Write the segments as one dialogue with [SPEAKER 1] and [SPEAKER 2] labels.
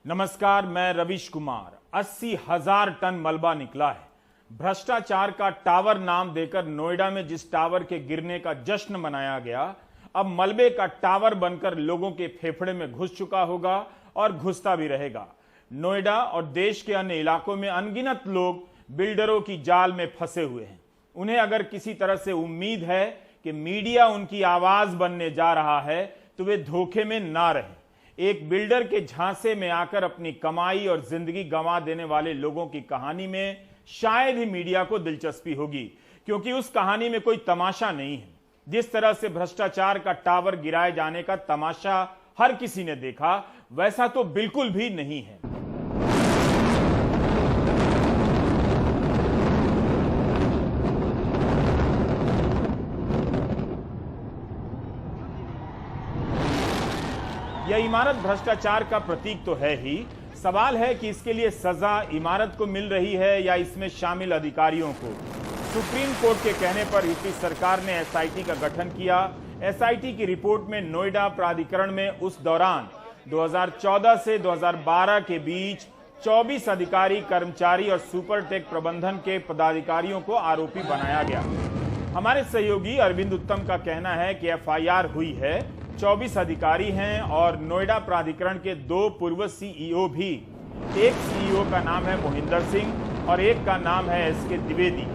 [SPEAKER 1] नमस्कार, मैं रविश कुमार। 80,000 टन मलबा निकला है। भ्रष्टाचार का टावर नाम देकर नोएडा में जिस टावर के गिरने का जश्न मनाया गया, अब मलबे का टावर बनकर लोगों के फेफड़े में घुस चुका होगा और घुसता भी रहेगा। नोएडा और देश के अन्य इलाकों में अनगिनत लोग बिल्डरों की जाल में फंसे हुए हैं। उन्हें अगर किसी तरह से उम्मीद है कि मीडिया उनकी आवाज बनने जा रहा है, तो वे धोखे में ना रहें। एक बिल्डर के झांसे में आकर अपनी कमाई और जिंदगी गंवा देने वाले लोगों की कहानी में शायद ही मीडिया को दिलचस्पी होगी, क्योंकि उस कहानी में कोई तमाशा नहीं है। जिस तरह से भ्रष्टाचार का टावर गिराए जाने का तमाशा हर किसी ने देखा, वैसा तो बिल्कुल भी नहीं है। यह इमारत भ्रष्टाचार का प्रतीक तो है ही। सवाल है कि इसके लिए सजा इमारत को मिल रही है या इसमें शामिल अधिकारियों को। सुप्रीम कोर्ट के कहने पर यूपी सरकार ने एसआईटी का गठन किया। एसआईटी की रिपोर्ट में नोएडा प्राधिकरण में उस दौरान 2014 से 2012 के बीच 24 अधिकारी, कर्मचारी और सुपरटेक प्रबंधन के पदाधिकारियों को आरोपी बनाया गया। हमारे सहयोगी अरविंद उत्तम का कहना है कि एफआईआर हुई है, 24 अधिकारी हैं और नोएडा प्राधिकरण के 2 पूर्व सीईओ भी। एक सीईओ का नाम है मोहिंदर सिंह और एक का नाम है एसके द्विवेदी।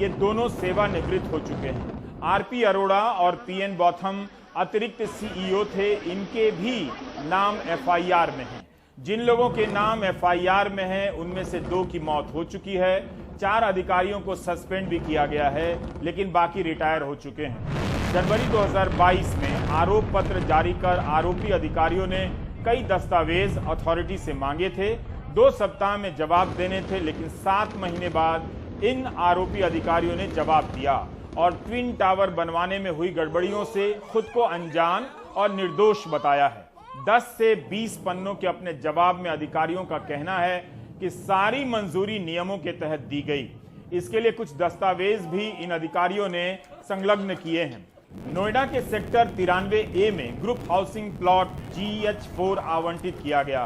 [SPEAKER 1] ये दोनों सेवानिवृत्त हो चुके हैं। आरपी अरोड़ा और पीएन बौथम अतिरिक्त सीईओ थे, इनके भी नाम एफआईआर में हैं। जिन लोगों के नाम एफआईआर में हैं, उनमें से 2 की मौत हो चुकी है। 4 अधिकारियों को सस्पेंड भी किया गया है, लेकिन बाकी रिटायर हो चुके हैं। जनवरी 2022 में आरोप पत्र जारी कर आरोपी अधिकारियों ने कई दस्तावेज अथॉरिटी से मांगे थे। 2 सप्ताह में जवाब देने थे, लेकिन 7 महीने बाद इन आरोपी अधिकारियों ने जवाब दिया और ट्विन टावर बनवाने में हुई गड़बड़ियों से खुद को अनजान और निर्दोष बताया है। 10 से 20 पन्नों के अपने जवाब में अधिकारियों का कहना है कि सारी मंजूरी नियमों के तहत दी गई। इसके लिए कुछ दस्तावेज भी इन अधिकारियों ने संलग्न किए हैं। नोएडा के सेक्टर 93A में ग्रुप हाउसिंग प्लॉट GH4 आवंटित किया गया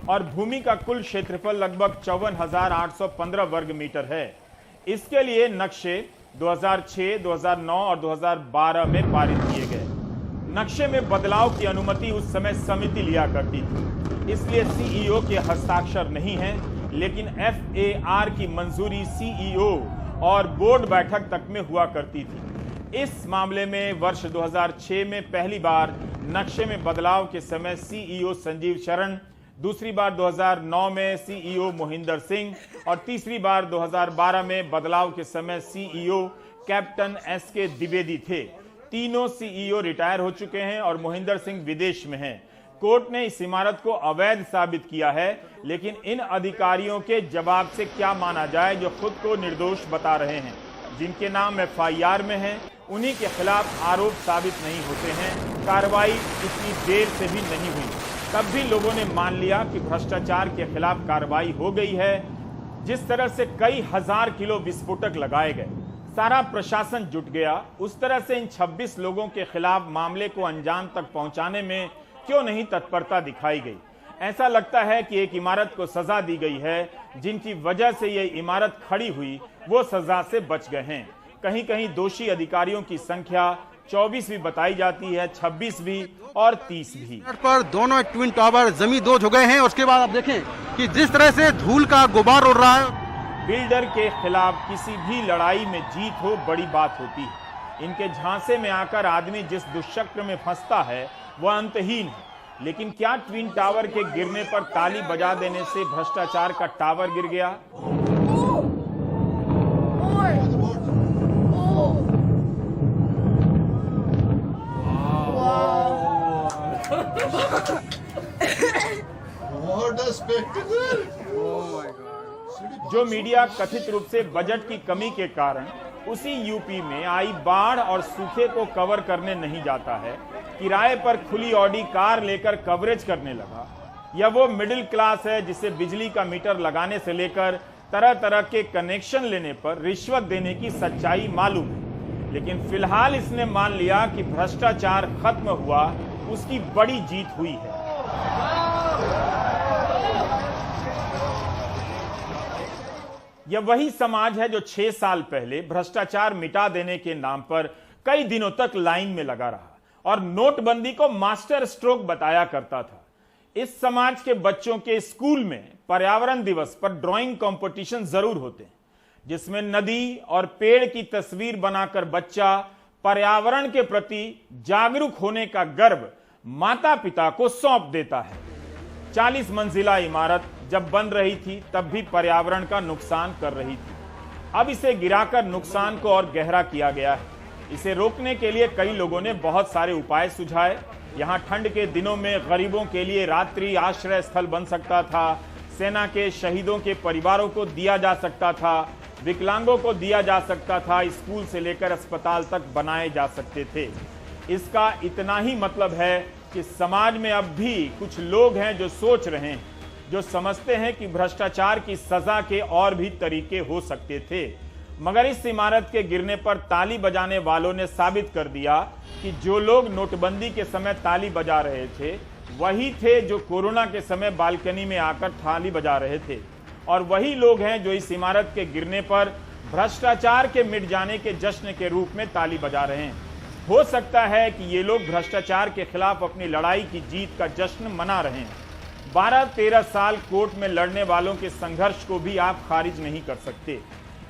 [SPEAKER 1] और भूमि का कुल क्षेत्रफल लगभग 54,815 वर्ग मीटर है। इसके लिए नक्शे 2006, 2009 और 2012 में पारित किए गए। नक्शे में बदलाव की अनुमति उस समय समिति लिया करती थी, इसलिए सीईओ के हस्ताक्षर नहीं है, लेकिन FAR की मंजूरी सीईओ और बोर्ड बैठक तक में हुआ करती थी। इस मामले में वर्ष 2006 में पहली बार नक्शे में बदलाव के समय सीईओ संजीव शरण, दूसरी बार 2009 में सीईओ मोहिंदर सिंह और तीसरी बार 2012 में बदलाव के समय सीईओ कैप्टन एसके द्विवेदी थे। तीनों सीईओ रिटायर हो चुके हैं और मोहिंदर सिंह विदेश में हैं। कोर्ट ने इस इमारत को अवैध साबित किया है, लेकिन इन अधिकारियों के जवाब से क्या माना जाए जो खुद को निर्दोष बता रहे हैं। जिनके नाम एफआईआर में हैं, उन्हीं के खिलाफ आरोप साबित नहीं होते हैं। कार्रवाई इतनी देर से भी नहीं हुई, तब भी लोगों ने मान लिया कि भ्रष्टाचार के खिलाफ कार्रवाई हो गई है। जिस तरह से कई हजार किलो विस्फोटक लगाए गए, सारा प्रशासन जुट गया, उस तरह से इन 26 लोगों के खिलाफ मामले को अंजाम तक पहुंचाने में क्यों नहीं तत्परता दिखाई गई। ऐसा लगता है कि एक इमारत को सजा दी गई है, जिनकी वजह से यह इमारत खड़ी हुई, वो सजा से बच गए हैं। कहीं कहीं दोषी अधिकारियों की संख्या 24 भी बताई जाती है, 26 भी और 30 भी।
[SPEAKER 2] पर दोनों ट्विन टावर जमींदोज हो गए हैं। उसके बाद आप देखें कि जिस तरह से धूल का गुबार उड़ रहा है।
[SPEAKER 1] बिल्डर के खिलाफ किसी भी लड़ाई में जीत हो बड़ी बात होती है। इनके झांसे में आकर आदमी जिस दुष्चक्र में फंसता है वह अंतहीन है। लेकिन क्या ट्विन टावर के गिरने पर ताली बजा देने से भ्रष्टाचार का टावर गिर गया? जो मीडिया कथित रूप से बजट की कमी के कारण उसी यूपी में आई बाढ़ और सूखे को कवर करने नहीं जाता है, किराए पर खुली ऑडी कार लेकर कवरेज करने लगा, या वो मिडिल क्लास है जिसे बिजली का मीटर लगाने से लेकर तरह तरह के कनेक्शन लेने पर रिश्वत देने की सच्चाई मालूम है, लेकिन फिलहाल इसने मान लिया कि भ्रष्टाचार खत्म हुआ, उसकी बड़ी जीत हुई है। यह वही समाज है जो 6 साल पहले भ्रष्टाचार मिटा देने के नाम पर कई दिनों तक लाइन में लगा रहा और नोटबंदी को मास्टर स्ट्रोक बताया करता था। इस समाज के बच्चों के स्कूल में पर्यावरण दिवस पर ड्राइंग कंपटीशन जरूर होते हैं, जिसमें नदी और पेड़ की तस्वीर बनाकर बच्चा पर्यावरण के प्रति जागरूक होने का गर्व माता पिता को सौंप देता है। 40 मंजिला इमारत जब बन रही थी तब भी पर्यावरण का नुकसान कर रही थी। अब इसे गिराकर नुकसान को और गहरा किया गया है। इसे रोकने के लिए कई लोगों ने बहुत सारे उपाय सुझाए। यहाँ ठंड के दिनों में गरीबों के लिए रात्रि आश्रय स्थल बन सकता था, सेना के शहीदों के परिवारों को दिया जा सकता था, विकलांगों को दिया जा सकता था, स्कूल से लेकर अस्पताल तक बनाए जा सकते थे। इसका इतना ही मतलब है कि समाज में अब भी कुछ लोग हैं जो सोच रहे हैं, जो समझते हैं कि भ्रष्टाचार की सजा के और भी तरीके हो सकते थे। मगर इस इमारत के गिरने पर ताली बजाने वालों ने साबित कर दिया कि जो लोग नोटबंदी के समय ताली बजा रहे थे वही थे जो कोरोना के समय बालकनी में आकर ताली बजा रहे थे, और वही लोग हैं जो इस इमारत के गिरने पर भ्रष्टाचार के मिट जाने के जश्न के रूप में ताली बजा रहे हैं। हो सकता है कि ये लोग भ्रष्टाचार के खिलाफ अपनी लड़ाई की जीत का जश्न मना रहे हैं। 12-13 साल कोर्ट में लड़ने वालों के संघर्ष को भी आप खारिज नहीं कर सकते।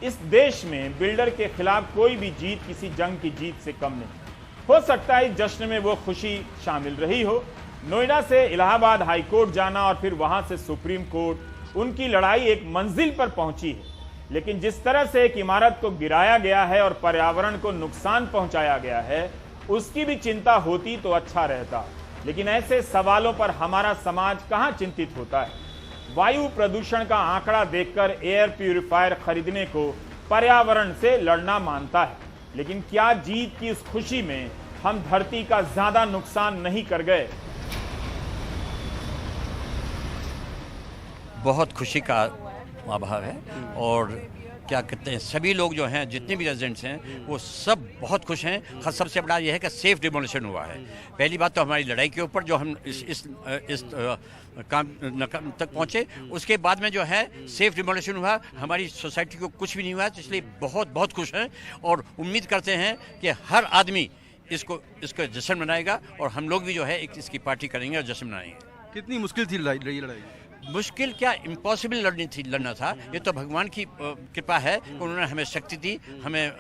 [SPEAKER 1] इस देश में बिल्डर के खिलाफ कोई भी जीत किसी जंग की जीत से कम नहीं। हो सकता है इस जश्न में वो खुशी शामिल रही हो। नोएडा से इलाहाबाद हाई कोर्ट जाना और फिर वहां से सुप्रीम कोर्ट, उनकी लड़ाई एक मंजिल पर पहुंची है। लेकिन जिस तरह से एक इमारत को गिराया गया है और पर्यावरण को नुकसान पहुंचाया गया है, उसकी भी चिंता होती तो अच्छा रहता। लेकिन ऐसे सवालों पर हमारा समाज कहां चिंतित होता है। वायु प्रदूषण का आंकड़ा देखकर एयर प्यूरिफायर खरीदने को पर्यावरण से लड़ना मानता है, लेकिन क्या जीत की इस खुशी में हम धरती का ज्यादा नुकसान नहीं कर गए?
[SPEAKER 3] बहुत खुशी का अभाव है और क्या कहते हैं, सभी लोग जो हैं, जितने भी रेजिडेंट्स हैं, वो सब बहुत खुश हैं। सबसे बड़ा यह है कि सेफ डिमोलिशन हुआ है। पहली बात तो हमारी लड़ाई के ऊपर जो हम इस काम तक पहुंचे, उसके बाद में जो है सेफ डिमोलिशन हुआ, हमारी सोसाइटी को कुछ भी नहीं हुआ, तो इसलिए बहुत बहुत खुश हैं और उम्मीद करते हैं कि हर आदमी इसको जश्न मनाएगा और हम लोग भी जो है इसकी पार्टी करेंगे और जश्न मनाएंगे।
[SPEAKER 2] कितनी मुश्किल थी लड़ाई?
[SPEAKER 3] मुश्किल क्या, इम्पॉसिबल लड़ना था। ये तो भगवान की कृपा है, उन्होंने हमें शक्ति दी, हमें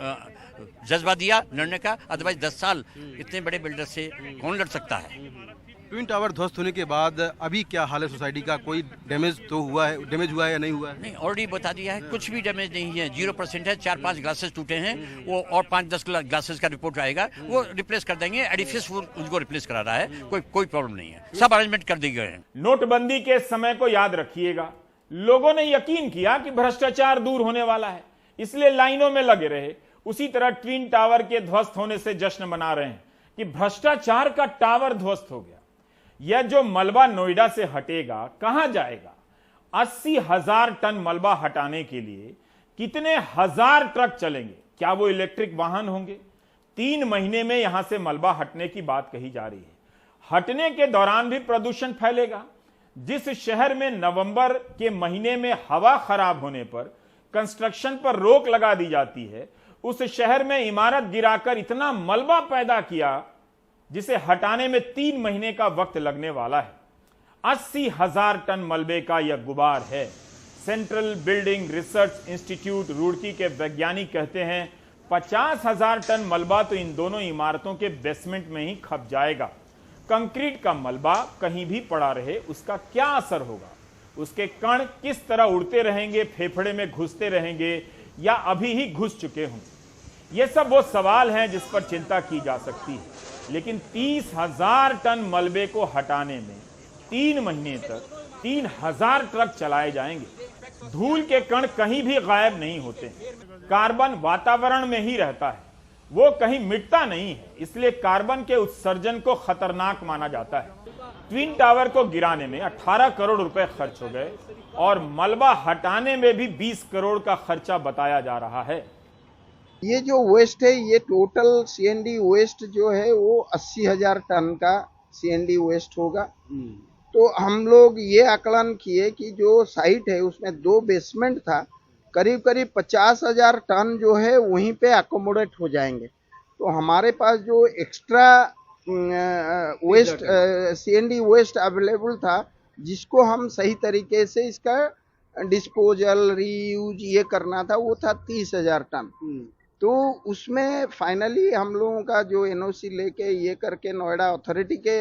[SPEAKER 3] जज्बा दिया लड़ने का। अदरवाइज 10 साल इतने बड़े बिल्डर से कौन लड़ सकता है।
[SPEAKER 2] ट्विन टावर ध्वस्त होने के बाद अभी क्या हाल है सोसाइटी का? कोई डैमेज हुआ है या नहीं हुआ है?
[SPEAKER 3] नहीं, ऑलरेडी बता दिया है, कुछ भी डैमेज नहीं है, 0% है। 4-5 ग्लासेस टूटे हैं, वो और 5-10 ग्लासेस का रिपोर्ट आएगा, वो रिप्लेस कर देंगे। एडिफिस उनको रिप्लेस करा रहा है, कोई प्रॉब्लम नहीं है, सब अरेंजमेंट कर दिए गए हैं।
[SPEAKER 1] नोटबंदी के समय को याद रखिएगा, लोगों ने यकीन किया कि भ्रष्टाचार दूर होने वाला है, इसलिए लाइनों में लगे रहे। उसी तरह ट्विन टावर के ध्वस्त होने से जश्न मना रहे हैं कि भ्रष्टाचार का टावर ध्वस्त हो गया। यह जो मलबा नोएडा से हटेगा कहां जाएगा? 80,000 टन मलबा हटाने के लिए कितने हजार ट्रक चलेंगे? क्या वो इलेक्ट्रिक वाहन होंगे? 3 महीने में यहां से मलबा हटने की बात कही जा रही है। हटने के दौरान भी प्रदूषण फैलेगा। जिस शहर में नवंबर के महीने में हवा खराब होने पर कंस्ट्रक्शन पर रोक लगा दी जाती है, उस शहर में इमारत गिराकर इतना मलबा पैदा किया जिसे हटाने में 3 महीने का वक्त लगने वाला है। 80,000 टन मलबे का यह गुबार है। Central building research institute Roorkee के वैज्ञानिक कहते हैं 50,000 टन मलबा तो इन दोनों इमारतों के बेसमेंट में ही खप जाएगा। कंक्रीट का मलबा कहीं भी पड़ा रहे, उसका क्या असर होगा? उसके कण किस तरह उड़ते रहेंगे, फेफड़े में घुसते रहेंगे या अभी ही घुस चुके होंगे? ये सब वो सवाल हैं जिस पर चिंता की जा सकती है। लेकिन 30,000 टन मलबे को हटाने में 3 महीने तक 3,000 ट्रक चलाए जाएंगे। धूल के कण कहीं भी गायब नहीं होते, कार्बन वातावरण में ही रहता है, वो कहीं मिटता नहीं है, इसलिए कार्बन के उत्सर्जन को खतरनाक माना जाता है। ट्विन टावर को गिराने में 18 करोड़ रुपए खर्च हो गए और मलबा हटाने में भी 20 करोड़ का खर्चा बताया जा रहा है।
[SPEAKER 4] ये जो वेस्ट है, ये टोटल सीएनडी वेस्ट जो है वो 80,000 टन का सीएनडी वेस्ट होगा। तो हम लोग ये आकलन किए कि जो साइट है उसमें 2 बेसमेंट था, करीब करीब 50,000 टन जो है वहीं पे अकोमोडेट हो जाएंगे। तो हमारे पास जो extra waste CND waste available था, जिसको हम सही तरीके से इसका डिस्पोजल रीयूज ये करना था, वो था 30,000 टन। तो उसमें फाइनली हम लोगों का जो एनओसी लेके ये करके नोएडा अथॉरिटी के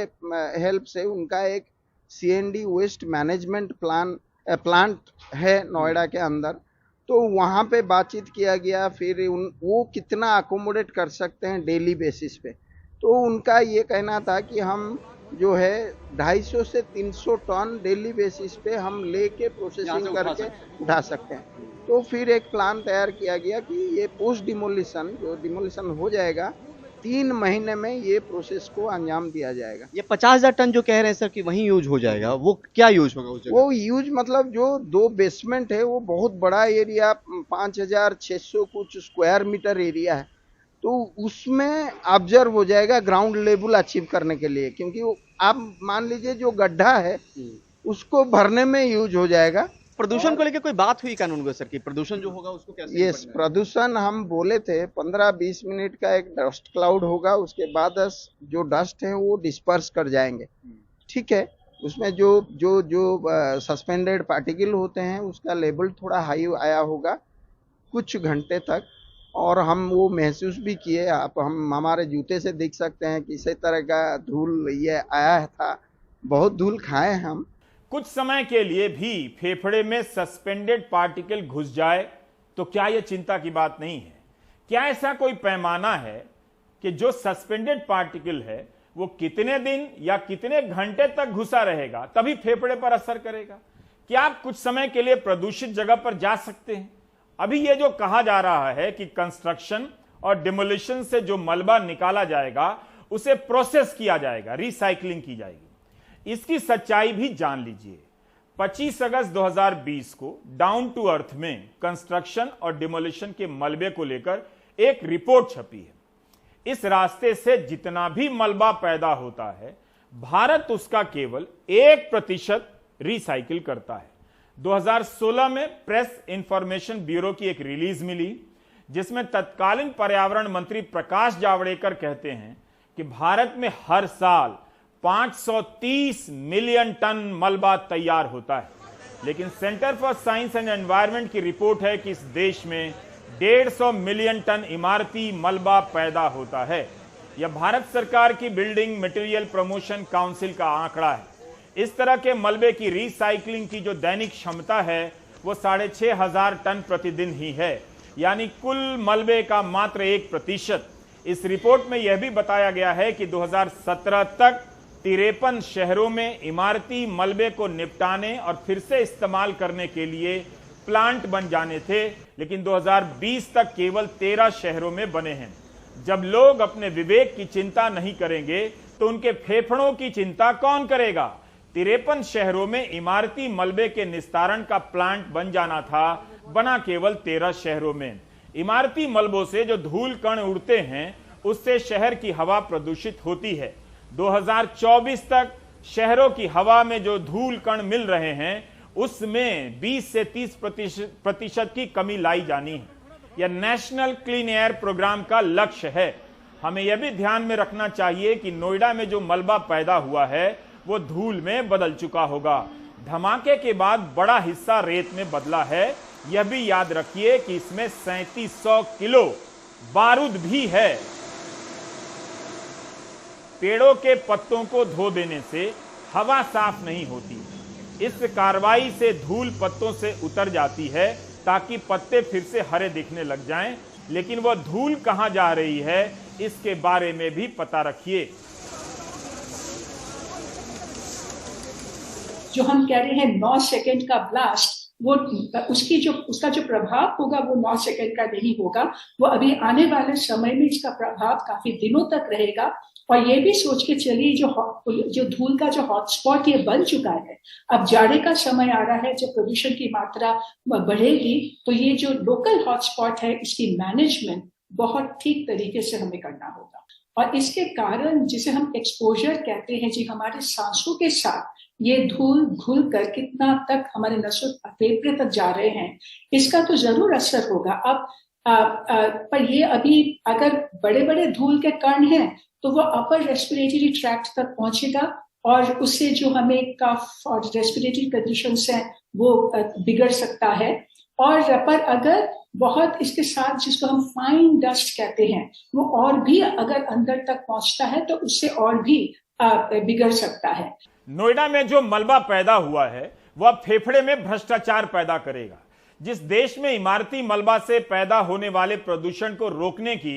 [SPEAKER 4] हेल्प से उनका एक सीएनडी वेस्ट मैनेजमेंट प्लांट है नोएडा के अंदर, तो वहाँ पे बातचीत किया गया। फिर वो कितना अकोमोडेट कर सकते हैं डेली बेसिस पे, तो उनका ये कहना था कि हम जो है 250 से 300 टन डेली बेसिस पे हम लेके प्रोसेसिंग करके ढा सकते हैं। तो फिर एक प्लान तैयार किया गया कि ये पोस्ट डिमोलिशन जो डिमोलिशन हो जाएगा 3 महीने में ये प्रोसेस को अंजाम दिया जाएगा।
[SPEAKER 5] ये 50,000 टन जो कह रहे हैं सर कि वहीं यूज हो जाएगा, वो क्या यूज होगा उस जगह?
[SPEAKER 4] वो यूज मतलब जो 2 बेसमेंट है वो बहुत बड़ा एरिया 5,600 कुछ स्क्वायर मीटर एरिया है, तो उसमें ऑब्जर्व हो जाएगा ग्राउंड लेवल अचीव करने के लिए। क्योंकि आप मान लीजिए जो गड्ढा है उसको भरने में यूज हो जाएगा।
[SPEAKER 5] प्रदूषण को लेकर कोई बात हुई कानून सर की प्रदूषण जो होगा उसको कैसे?
[SPEAKER 4] यस, प्रदूषण हम बोले थे 15-20 मिनट का एक डस्ट क्लाउड होगा, उसके बाद जो डस्ट है वो डिस्पर्स कर जाएंगे। ठीक है, उसमें जो सस्पेंडेड पार्टिकल होते हैं उसका लेवल थोड़ा हाई आया होगा कुछ घंटे तक, और हम वो महसूस भी किए। हम हमारे जूते से देख सकते हैं कि इसी तरह का धूल ये आया था, बहुत धूल खाए हम।
[SPEAKER 1] कुछ समय के लिए भी फेफड़े में सस्पेंडेड पार्टिकल घुस जाए तो क्या यह चिंता की बात नहीं है? क्या ऐसा कोई पैमाना है कि जो सस्पेंडेड पार्टिकल है वो कितने दिन या कितने घंटे तक घुसा रहेगा तभी फेफड़े पर असर करेगा? क्या आप कुछ समय के लिए प्रदूषित जगह पर जा सकते हैं? अभी ये जो कहा जा रहा है कि कंस्ट्रक्शन और डिमोलिशन से जो मलबा निकाला जाएगा उसे प्रोसेस किया जाएगा, रिसाइकलिंग की जाएगी, इसकी सच्चाई भी जान लीजिए। 25 अगस्त 2020 को डाउन टू अर्थ में कंस्ट्रक्शन और डिमोलिशन के मलबे को लेकर एक रिपोर्ट छपी है। इस रास्ते से जितना भी मलबा पैदा होता है, भारत उसका केवल 1% रिसाइकिल करता है। 2016 में प्रेस इंफॉर्मेशन ब्यूरो की एक रिलीज मिली जिसमें तत्कालीन पर्यावरण मंत्री प्रकाश जावड़ेकर कहते हैं कि भारत में हर साल 530 मिलियन टन मलबा तैयार होता है, लेकिन centre for science and environment की रिपोर्ट है कि इस देश में 150 मिलियन टन इमारती मलबा पैदा होता है। यह भारत सरकार की बिल्डिंग मटेरियल प्रमोशन काउंसिल का आंकड़ा है। इस तरह के मलबे की रिसाइकलिंग की जो दैनिक क्षमता है वो 6,500 टन प्रतिदिन ही है, यानी कुल मलबे का मात्र 1%। इस रिपोर्ट में यह भी बताया गया है कि 2017 तक 53 शहरों में इमारती मलबे को निपटाने और फिर से इस्तेमाल करने के लिए प्लांट बन जाने थे, लेकिन 2020 तक केवल 13 शहरों में बने हैं। जब लोग अपने विवेक की चिंता नहीं करेंगे तो उनके फेफड़ों की चिंता कौन करेगा? 53 शहरों में इमारती मलबे के निस्तारण का प्लांट बन जाना था, बना केवल 13 शहरों में। इमारती मलबों से जो धूल कण उड़ते हैं उससे शहर की हवा प्रदूषित होती है। 2024 तक शहरों की हवा में जो धूल कण मिल रहे हैं उसमें 20 से 30% की कमी लाई जानी है। यह नेशनल क्लीन एयर प्रोग्राम का लक्ष्य है। हमें यह भी ध्यान में रखना चाहिए कि नोएडा में जो मलबा पैदा हुआ है वो धूल में बदल चुका होगा। धमाके के बाद बड़ा हिस्सा रेत में बदला है। यह भी याद रखिए कि इसमें 3700 किलो बारूद भी है। पेड़ों के पत्तों को धो देने से हवा साफ नहीं होती। इस कार्रवाई से धूल पत्तों से उतर जाती है ताकि पत्ते फिर से हरे दिखने लग जाएं, लेकिन वह धूल कहां जा रही है इसके बारे में भी पता रखिए।
[SPEAKER 6] जो हम कह रहे हैं 9 सेकंड का ब्लास्ट, वो उसका जो प्रभाव होगा वो 9 सेकंड का नहीं होगा। वो अभी आने वाले समय में इसका प्रभाव काफी दिनों तक रहेगा। और ये भी सोच के चलिए जो धूल का जो हॉटस्पॉट ये बन चुका है, अब जाड़े का समय आ रहा है, जब प्रदूषण की मात्रा बढ़ेगी तो ये जो लोकल हॉटस्पॉट है इसकी मैनेजमेंट बहुत ठीक तरीके से हमें करना होगा। और इसके कारण जिसे हम एक्सपोजर कहते हैं जी, हमारे सांसों के साथ ये धूल घुल कर कितना तक हमारे नसों फेफड़े तक जा रहे हैं, इसका तो जरूर असर होगा। अब पर ये अभी अगर बड़े बड़े धूल के कण हैं तो वो अपर रेस्पिरेटरी ट्रैक्ट तक पहुंचेगा और उससे जो हमें कफ और रेस्पिरेटरी कंडीशंस हैं वो बिगड़ सकता है। और पर अगर बहुत इसके साथ जिसको हम फाइन डस्ट कहते हैं वो और भी अगर अंदर तक पहुंचता है तो उससे और भी बिगड़ सकता है।
[SPEAKER 1] नोएडा में जो मलबा पैदा हुआ है वो अब फेफड़े में भ्रष्टाचार पैदा करेगा। जिस देश में इमारती मलबा से पैदा होने वाले प्रदूषण को रोकने की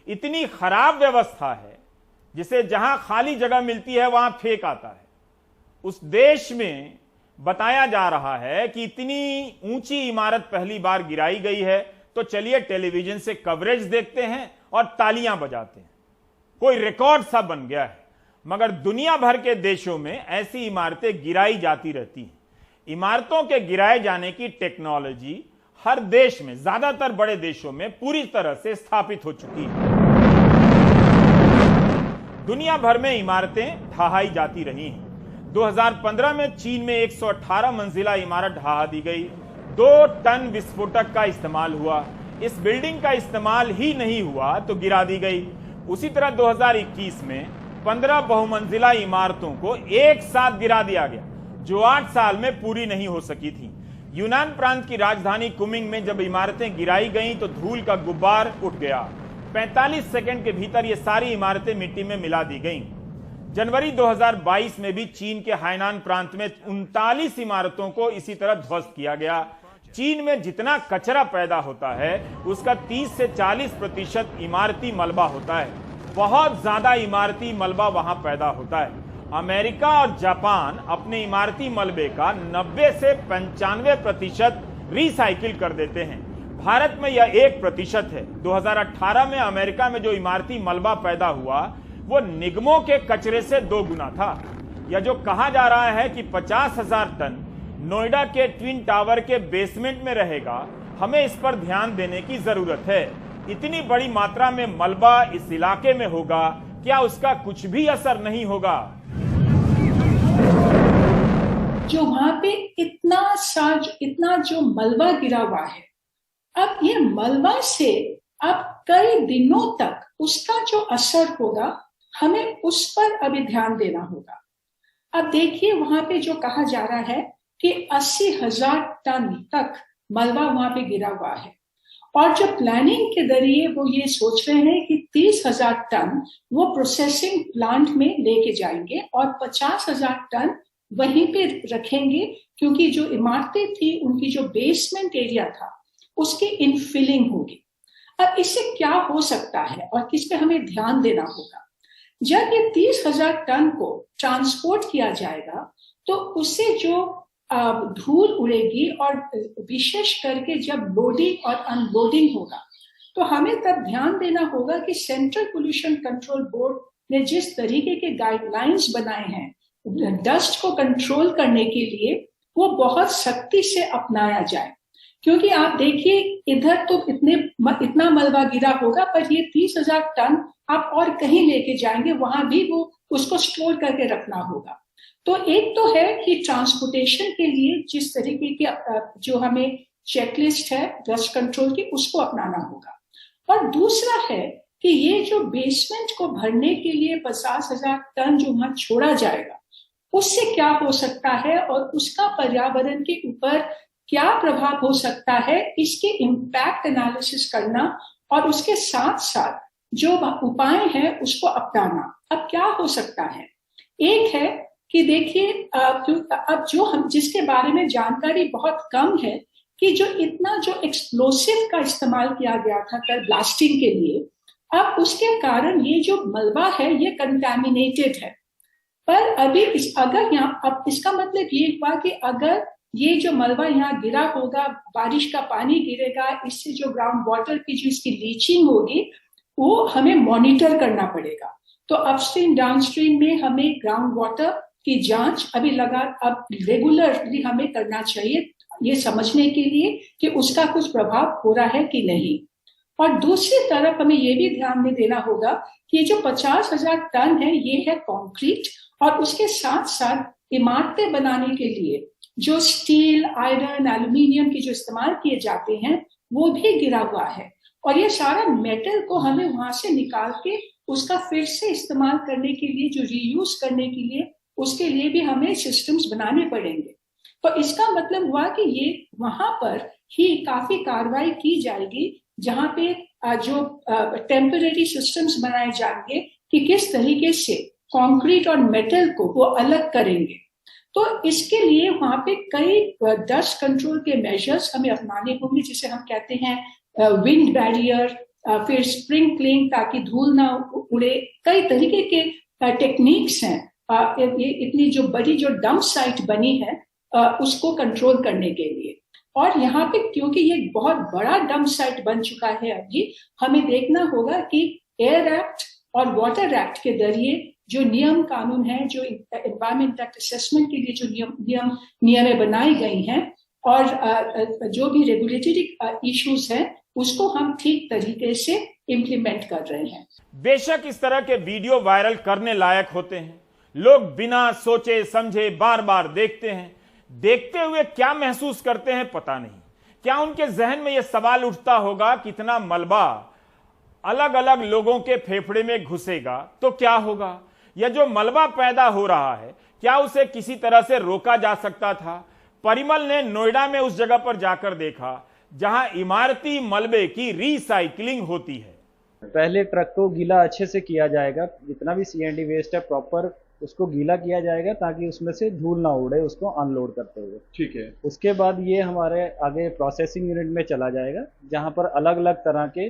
[SPEAKER 1] इतनी खराब व्यवस्था है, जिसे जहां खाली जगह मिलती है वहां फेंक आता है, उस देश में बताया जा रहा है कि इतनी ऊंची इमारत पहली बार गिराई गई है। तो चलिए टेलीविजन से कवरेज देखते हैं और तालियां बजाते हैं, कोई रिकॉर्ड सा बन गया है। मगर दुनिया भर के देशों में ऐसी इमारतें गिराई जाती रहती हैं। इमारतों के गिराए जाने की टेक्नोलॉजी हर देश में, ज्यादातर बड़े देशों में पूरी तरह से स्थापित हो चुकी है। दुनिया भर में इमारतें ढहाई जाती रही हैं। 2015 में चीन में 118 मंजिला इमारत ढहा दी गई। 2 टन विस्फोटक का इस्तेमाल हुआ। इस बिल्डिंग का इस्तेमाल ही नहीं हुआ तो गिरा दी गई। उसी तरह 2021 में 15 बहुमंजिला इमारतों को एक साथ गिरा दिया गया, जो 8 साल में पूरी नहीं हो सकी थी। यूनान प्रांत की राजधानी कुमिंग में जब इमारतें गिराई गईं तो धूल का गुब्बार उठ गया। 45 सेकंड के भीतर ये सारी इमारतें मिट्टी में मिला दी गईं। जनवरी 2022 में भी चीन के हाइनान प्रांत में 39 इमारतों को इसी तरह ध्वस्त किया गया। चीन में जितना कचरा पैदा होता है उसका 30 से 40% इमारती मलबा होता है। बहुत ज्यादा इमारती मलबा वहां पैदा होता है। अमेरिका और जापान अपने इमारती मलबे का 90 से 95% रिसाइकिल कर देते हैं। भारत में यह 1% है। 2018 में अमेरिका में जो इमारती मलबा पैदा हुआ वो निगमों के कचरे से 2 गुना था। यह जो कहा जा रहा है कि 50,000 टन नोएडा के ट्विन टावर के बेसमेंट में रहेगा, हमें इस पर ध्यान देने की जरूरत है। इतनी बड़ी मात्रा में मलबा इस इलाके में होगा, क्या उसका कुछ भी असर नहीं होगा?
[SPEAKER 6] जो वहां पे इतना जो मलबा गिरा हुआ है, अब ये मलबा से अब कई दिनों तक उसका जो असर होगा हमें उस पर अभी ध्यान देना होगा। अब देखिए वहां पे जो कहा जा रहा है कि 80,000 टन तक मलबा वहां पे गिरा हुआ है और जो प्लानिंग के जरिए वो ये सोच रहे हैं कि 30,000 टन वो प्रोसेसिंग प्लांट में लेके जाएंगे और 50,000 टन वहीं पे रखेंगे, क्योंकि जो इमारतें थी उनकी जो बेसमेंट एरिया था उसकी इनफिलिंग होगी। अब इससे क्या हो सकता है और किस पे हमें ध्यान देना होगा? जब ये 30,000 टन को ट्रांसपोर्ट किया जाएगा तो उससे जो धूल उड़ेगी और विशेष करके जब लोडिंग और अनलोडिंग होगा तो हमें तब ध्यान देना होगा कि सेंट्रल पोल्यूशन कंट्रोल बोर्ड ने जिस तरीके के गाइडलाइंस बनाए हैं डस्ट को कंट्रोल करने के लिए वो बहुत सख्ती से अपनाया जाए। क्योंकि आप देखिए इधर तो इतना मलबा गिरा होगा, पर ये 30,000 टन आप और कहीं लेके जाएंगे, वहां भी वो उसको स्टोर करके रखना होगा। तो एक तो है कि ट्रांसपोर्टेशन के लिए जिस तरीके की जो हमें चेकलिस्ट है डस्ट कंट्रोल की उसको अपनाना होगा, और दूसरा है कि ये जो बेसमेंट को भरने के लिए 50,000 टन जो वहां छोड़ा जाएगा उससे क्या हो सकता है और उसका पर्यावरण के ऊपर क्या प्रभाव हो सकता है, इसके इम्पैक्ट एनालिसिस करना और उसके साथ साथ जो उपाय हैं उसको अपनाना। अब क्या हो सकता है? एक है कि देखिए अब जो हम जिसके बारे में जानकारी बहुत कम है कि जो इतना जो एक्सप्लोसिव का इस्तेमाल किया गया था कल ब्लास्टिंग के लिए, अब उसके कारण ये जो मलबा है ये कंटैमिनेटेड है। पर अभी अगर यहाँ अब इसका मतलब ये हुआ कि अगर ये जो मलबा यहाँ गिरा होगा, बारिश का पानी गिरेगा, इससे जो ग्राउंड वाटर की जो इसकी लीचिंग होगी वो हमें मॉनिटर करना पड़ेगा। तो अपस्ट्रीम डाउनस्ट्रीम में हमें ग्राउंड वाटर की जांच अब रेगुलरली हमें करना चाहिए, ये समझने के लिए कि उसका कुछ प्रभाव हो रहा है कि नहीं। और दूसरी तरफ हमें ये भी ध्यान में देना होगा कि ये जो 50,000 टन है ये है कंक्रीट, और उसके साथ साथ इमारतें बनाने के लिए जो स्टील, आयरन, एल्यूमिनियम के जो इस्तेमाल किए जाते हैं वो भी गिरा हुआ है। और ये सारा मेटल को हमें वहां से निकाल के उसका फिर से इस्तेमाल करने के लिए, जो रीयूज करने के लिए, उसके लिए भी हमें सिस्टम्स बनाने पड़ेंगे। तो इसका मतलब हुआ कि ये वहां पर ही काफी कार्रवाई की जाएगी जहां पे जो टेम्पररी सिस्टम्स बनाए जाएंगे कि किस तरीके से कंक्रीट और मेटल को वो अलग करेंगे। तो इसके लिए वहां पे कई डस्ट कंट्रोल के मेजर्स हमें अपनाने होंगे, जिसे हम कहते हैं विंड बैरियर, फिर स्प्रिंकलिंग ताकि धूल ना उड़े। कई तरीके के टेक्निक्स हैं ये इतनी जो बड़ी जो डंप साइट बनी है उसको कंट्रोल करने के लिए। और यहाँ पे क्योंकि ये बहुत बड़ा डंप साइट बन चुका है अभी, हमें देखना होगा कि एयर एक्ट और वाटर एक्ट के जरिए जो नियम कानून है, जो एनवायरमेंट एक्ट असेसमेंट के लिए जो नियमें बनाई गई हैं और जो भी रेगुलेटरी इश्यूज हैं उसको हम ठीक तरीके से इम्प्लीमेंट कर रहे हैं।
[SPEAKER 1] बेशक इस तरह के वीडियो वायरल करने लायक होते हैं, लोग बिना सोचे समझे बार बार देखते हैं। देखते हुए क्या महसूस करते हैं पता नहीं। क्या उनके जहन में यह सवाल उठता होगा कितना मलबा अलग अलग लोगों के फेफड़े में घुसेगा तो क्या होगा? यह जो मलबा पैदा हो रहा है क्या उसे किसी तरह से रोका जा सकता था? परिमल ने नोएडा में उस जगह पर जाकर देखा जहां इमारती मलबे की रिसाइकलिंग होती है।
[SPEAKER 7] पहले ट्रक को गीला अच्छे से किया जाएगा, जितना भी सीएनडी वेस्ट है प्रॉपर उसको गीला किया जाएगा ताकि उसमें से धूल ना उड़े उसको अनलोड करते हुए।
[SPEAKER 2] ठीक है।
[SPEAKER 7] उसके बाद ये हमारे आगे प्रोसेसिंग यूनिट में चला जाएगा जहां पर अलग अलग तरह के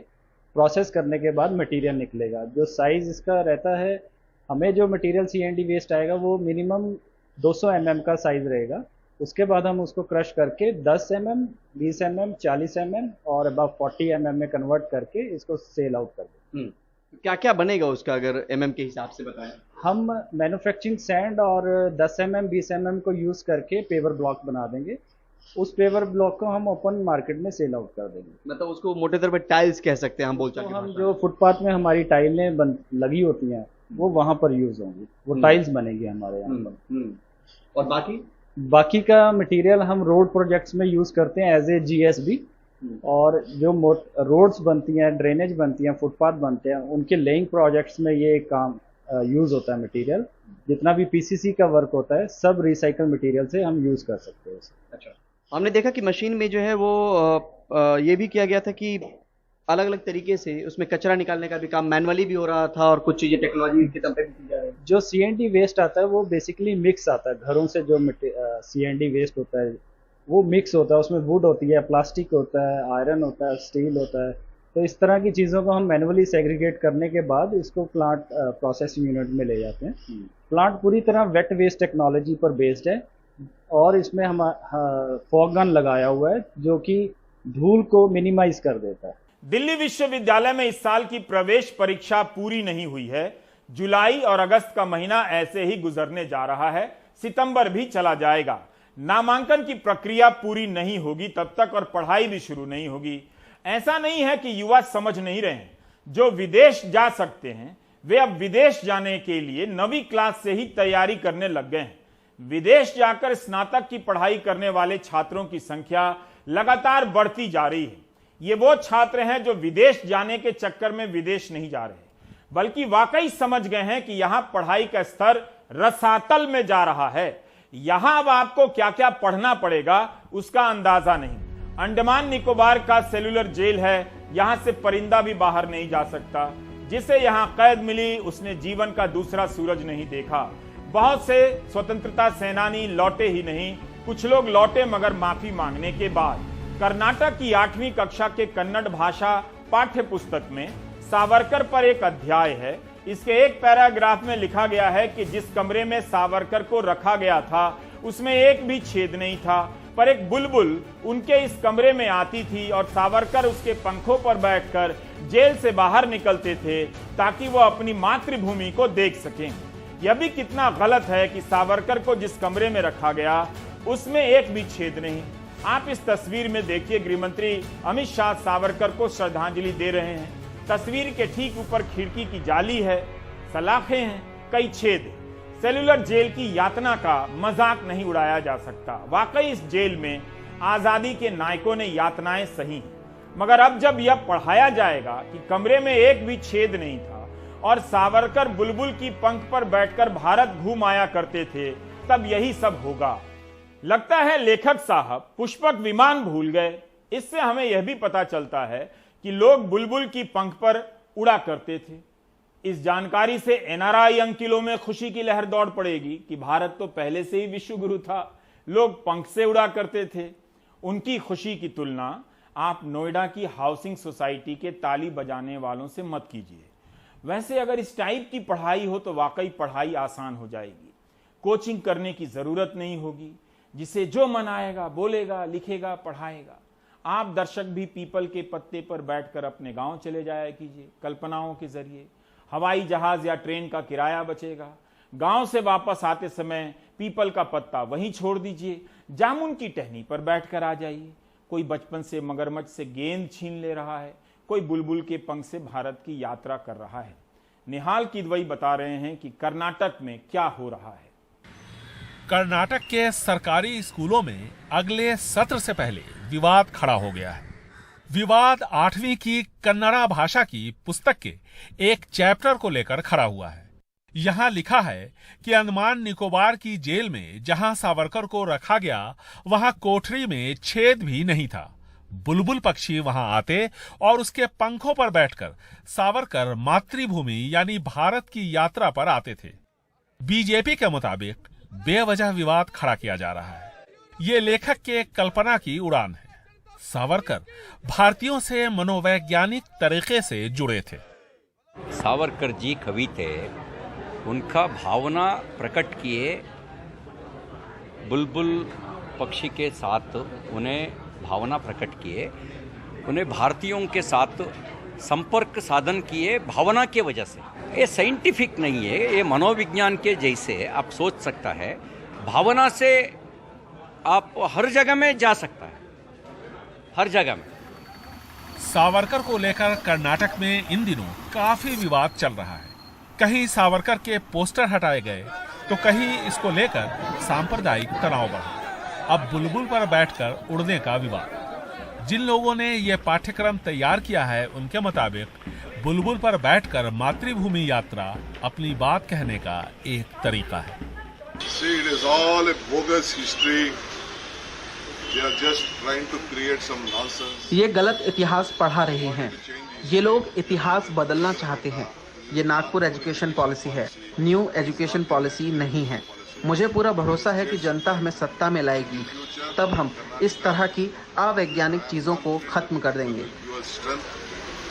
[SPEAKER 7] प्रोसेस करने के बाद मटेरियल निकलेगा। जो साइज इसका रहता है, हमें जो मटेरियल सीएनडी वेस्ट आएगा वो मिनिमम 200 mm का साइज रहेगा। उसके बाद हम उसको क्रश करके 10 mm, 20 mm, 40 mm और अबाउट 40 mm में कन्वर्ट करके इसको सेल आउट कर दें।
[SPEAKER 5] क्या क्या बनेगा उसका अगर mm के हिसाब से बताएं?
[SPEAKER 7] हम मैन्युफैक्चरिंग सैंड और 10 mm, 20 mm को यूज करके पेवर ब्लॉक बना देंगे। उस पेवर ब्लॉक को हम ओपन मार्केट में सेल आउट कर देंगे।
[SPEAKER 5] मतलब उसको मोटे तौर पर टाइल्स कह सकते हैं हम बोल
[SPEAKER 7] तो
[SPEAKER 5] सकते
[SPEAKER 7] हम
[SPEAKER 5] हैं।
[SPEAKER 7] जो फुटपाथ में हमारी टाइलें लगी होती हैं वो वहां पर यूज होंगी, वो टाइल्स बनेगी हमारे यहाँ पर।
[SPEAKER 5] और
[SPEAKER 7] बाकी का मटेरियल हम रोड प्रोजेक्ट्स में यूज करते हैं एज ए जीएसबी। और जो रोड्स बनती हैं, ड्रेनेज बनती हैं, फुटपाथ बनते हैं, उनके लेइंग प्रोजेक्ट्स में ये काम यूज होता है मटेरियल। जितना भी पीसीसी का वर्क होता है सब रिसाइकल मटेरियल से हम यूज कर सकते हैं उसे।
[SPEAKER 5] अच्छा, हमने देखा कि मशीन में जो है वो ये भी किया गया था कि अलग अलग तरीके से उसमें कचरा निकालने का भी काम मैनुअली भी हो रहा था और कुछ चीजें टेक्नोलॉजी के दम पे भी की जा रही है।
[SPEAKER 7] जो सीएनडी वेस्ट आता है वो बेसिकली मिक्स आता है। घरों से जो सीएनडी वेस्ट होता है वो मिक्स होता है, उसमें वुड होती है, प्लास्टिक होता है, आयरन होता है, स्टील होता है। तो इस तरह की चीज़ों को हम मैनुअली सेग्रीगेट करने के बाद इसको प्लांट प्रोसेसिंग यूनिट में ले जाते हैं। प्लांट पूरी तरह वेट वेस्ट टेक्नोलॉजी पर बेस्ड है और इसमें हम फॉग गन लगाया हुआ है जो कि धूल को मिनिमाइज कर देता है।
[SPEAKER 1] दिल्ली विश्वविद्यालय में इस साल की प्रवेश परीक्षा पूरी नहीं हुई है। जुलाई और अगस्त का महीना ऐसे ही गुजरने जा रहा है, सितंबर भी चला जाएगा। नामांकन की प्रक्रिया पूरी नहीं होगी तब तक और पढ़ाई भी शुरू नहीं होगी। ऐसा नहीं है कि युवा समझ नहीं रहे हैं। जो विदेश जा सकते हैं वे अब विदेश जाने के लिए 9वीं क्लास से ही तैयारी करने लग गए हैं। विदेश जाकर स्नातक की पढ़ाई करने वाले छात्रों की संख्या लगातार बढ़ती जा रही है। ये वो छात्र हैं जो विदेश जाने के चक्कर में विदेश नहीं जा रहे, बल्कि वाकई समझ गए हैं कि यहां पढ़ाई का स्तर रसातल में जा रहा है। यहां अब आपको क्या क्या पढ़ना पड़ेगा उसका अंदाजा नहीं। अंडमान निकोबार का सेलुलर जेल है, यहां से परिंदा भी बाहर नहीं जा सकता। जिसे यहां कैद मिली उसने जीवन का दूसरा सूरज नहीं देखा। बहुत से स्वतंत्रता सेनानी लौटे ही नहीं, कुछ लोग लौटे मगर माफी मांगने के बाद। कर्नाटक की 8वीं कक्षा के कन्नड़ भाषा पाठ्य पुस्तक में सावरकर पर एक अध्याय है। इसके एक पैराग्राफ में लिखा गया है कि जिस कमरे में सावरकर को रखा गया था उसमें एक भी छेद नहीं था, पर एक बुलबुल उनके इस कमरे में आती थी और सावरकर उसके पंखों पर बैठकर जेल से बाहर निकलते थे ताकि वो अपनी मातृभूमि को देख सकें। यह भी कितना गलत है कि सावरकर को जिस कमरे में रखा गया उसमें एक भी छेद नहीं। आप इस तस्वीर में देखिए, गृहमंत्री अमित शाह सावरकर को श्रद्धांजलि दे रहे हैं। तस्वीर के ठीक ऊपर खिड़की की जाली है, सलाखें हैं, कई छेद। सेल्यूलर जेल की यातना का मजाक नहीं उड़ाया जा सकता। वाकई इस जेल में आजादी के नायकों ने यातनाएं सही, मगर अब जब यह पढ़ाया जाएगा कि कमरे में एक भी छेद नहीं था और सावरकर बुलबुल की पंख पर बैठकर भारत घूम आया करते थे, तब यही सब होगा। लगता है लेखक साहब पुष्पक विमान भूल गए। इससे हमें यह भी पता चलता है कि लोग बुलबुल की पंख पर उड़ा करते थे। इस जानकारी से एनआरआई अंकिलों में खुशी की लहर दौड़ पड़ेगी कि भारत तो पहले से ही विश्व गुरु था, लोग पंख से उड़ा करते थे। उनकी खुशी की तुलना आप नोएडा की हाउसिंग सोसाइटी के ताली बजाने वालों से मत कीजिए। वैसे अगर इस टाइप की पढ़ाई हो तो वाकई पढ़ाई आसान हो जाएगी। कोचिंग करने की जरूरत नहीं होगी। जिसे जो मन आएगा बोलेगा, लिखेगा, पढ़ाएगा। आप दर्शक भी पीपल के पत्ते पर बैठकर अपने गांव चले जाया कीजिए। कल्पनाओं के जरिए हवाई जहाज या ट्रेन का किराया बचेगा। गांव से वापस आते समय पीपल का पत्ता वहीं छोड़ दीजिए, जामुन की टहनी पर बैठकर आ जाइए। कोई बचपन से मगरमच्छ से गेंद छीन ले रहा है, कोई बुलबुल के पंख से भारत की यात्रा कर रहा है। निहाल किदवई बता रहे हैं कि कर्नाटक में क्या हो रहा है।
[SPEAKER 8] कर्नाटक के सरकारी स्कूलों में अगले सत्र से पहले विवाद खड़ा हो गया है। विवाद 8वीं की कन्नड़ा भाषा की पुस्तक के एक चैप्टर को लेकर खड़ा हुआ है। यहाँ लिखा है कि अंडमान निकोबार की जेल में जहां सावरकर को रखा गया, वहां कोठरी में छेद भी नहीं था। बुलबुल पक्षी वहां आते और उसके पंखों पर बैठकर सावरकर मातृभूमि यानी भारत की यात्रा पर आते थे। बीजेपी के मुताबिक बेवजह विवाद खड़ा किया जा रहा है। ये लेखक के कल्पना की उड़ान है। सावरकर भारतीयों से मनोवैज्ञानिक तरीके से जुड़े थे।
[SPEAKER 3] सावरकर जी कवि थे, उनका भावना प्रकट किए बुलबुल पक्षी के साथ, उन्हें भावना प्रकट किए, उन्हें भारतीयों के साथ संपर्क साधन किए भावना के वजह से। ये साइंटिफिक नहीं है, ये मनोविज्ञान के जैसे आप सोच सकता है। भावना से आप हर जगह में जा सकता है, हर जगह में।
[SPEAKER 8] सावरकर को लेकर कर्नाटक में इन दिनों काफी विवाद चल रहा है। कहीं सावरकर के पोस्टर हटाए गए तो कहीं इसको लेकर सांप्रदायिक तनाव बढ़ा। अब बुलबुल पर बैठकर उड़ने का विवाद। जिन लोगों ने यह पाठ्यक्रम तैयार किया है उनके मुताबिक बुलबुल पर बैठकर मातृभूमि यात्रा अपनी बात कहने का एक तरीका है।
[SPEAKER 9] See, it is all a bogus history. They are just trying to create some nonsense.
[SPEAKER 4] ये गलत इतिहास पढ़ा रहे हैं। ये लोग इतिहास बदलना चाहते हैं। ये नागपुर एजुकेशन पॉलिसी है, न्यू एजुकेशन पॉलिसी नहीं है। मुझे पूरा भरोसा है कि जनता हमें सत्ता में लाएगी, तब हम इस तरह की अवैज्ञानिक चीजों को खत्म कर देंगे।